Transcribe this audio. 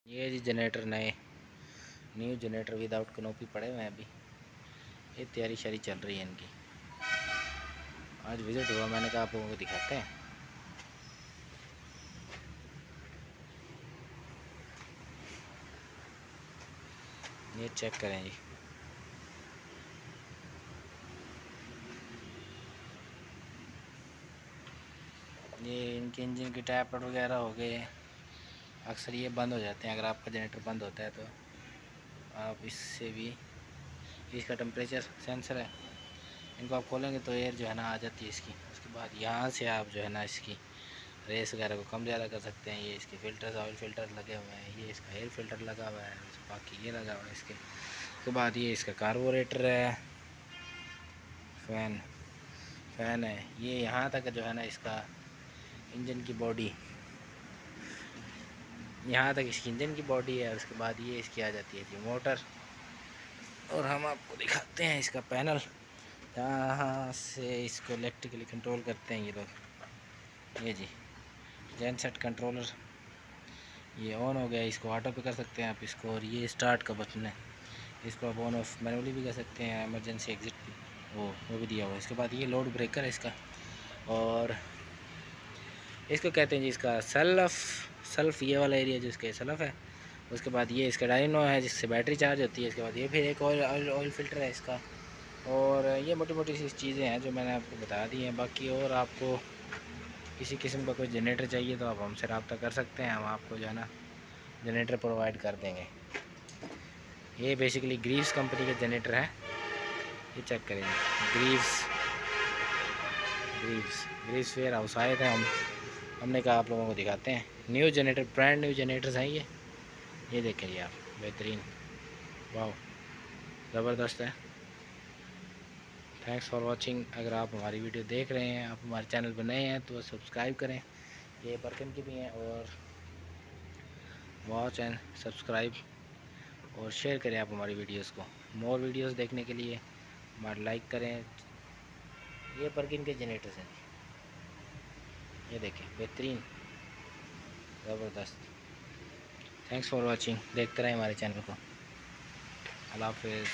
ये जी generator new generator without canopy पड़े हुए हैं अभी। ये तैयारी शारी चल रही है इनकी। आज विज़िट हुआ, मैंने कहा आप लोगों को दिखाते हैं। ये चेक करें जी, ये इनके इंजन के टैपर वगैरह हो गए। अक्सर ये बंद हो जाते हैं। अगर आपका जनरेटर बंद होता है तो आप इससे भी, इसका टेम्परेचर सेंसर है, इनको आप खोलेंगे तो एयर जो है ना आ जाती है इसकी। उसके बाद यहाँ से आप जो है ना इसकी रेस वगैरह को कम ज़्यादा कर सकते हैं। ये इसके फ़िल्टर्स, ऑयल फ़िल्टर लगे हुए हैं। ये इसका एयर फ़िल्टर लगा हुआ है, बाकी ये लगा हुआ है इसके। उसके बाद ये इसका कार्बोरेटर है, फ़ैन है। ये यहाँ तक जो है ना इसका इंजन की बॉडी, यहाँ तक इसकी इंजन की बॉडी है। उसके बाद ये इसकी आ जाती है जी मोटर। और हम आपको दिखाते हैं इसका पैनल, जहाँ से इसको इलेक्ट्रिकली कंट्रोल करते हैं ये लोग। ये जी जेन सेट कंट्रोलर, ये ऑन हो गया। इसको ऑटो पे कर सकते हैं आप इसको। और ये स्टार्ट का बटन है, इसको आप ऑन ऑफ मैनुअली भी कर सकते हैं। इमरजेंसी एग्जिट भी वो भी दिया हुआ है। इसके बाद ये लोड ब्रेकर है इसका, और इसको कहते हैं जी इसका सल्फ़ ये वाला एरिया जिसके सल्फ़ है। उसके बाद ये इसका डायनो है जिससे बैटरी चार्ज होती है। इसके बाद ये फिर एक ऑयल फ़िल्टर है इसका। और ये मोटी मोटी सी चीज़ें हैं जो मैंने आपको बता दी हैं। बाकी और आपको किसी किस्म का कोई जनरेटर चाहिए तो आप हमसे रब्ता कर सकते हैं। हम आपको जो है ना जनरेटर प्रोवाइड कर देंगे। ये बेसिकली ग्रीव्स कंपनी का जनरेटर है। ये चेक करेंगे, ग्रीव्स वेयर हाउस आए थे हमने कहा आप लोगों को दिखाते हैं। New generator, brand new generators हैं ये देखें ये आप, बेहतरीन, वाह ज़बरदस्त है। Thanks for watching. अगर आप हमारी वीडियो देख रहे हैं, आप हमारे चैनल पर नए हैं तो सब्सक्राइब करें। ये बर्कन की भी हैं, और वॉच एंड सब्सक्राइब और शेयर करें आप हमारी वीडियोस को। मोर वीडियोस देखने के लिए हमारा लाइक करें। ये बर्किन के जनरेटर्स हैं, ये देखें बेहतरीन, ज़बरदस्त। Thanks for watching. देखते रहें हमारे चैनल को। अल्लाह हाफ़िज़।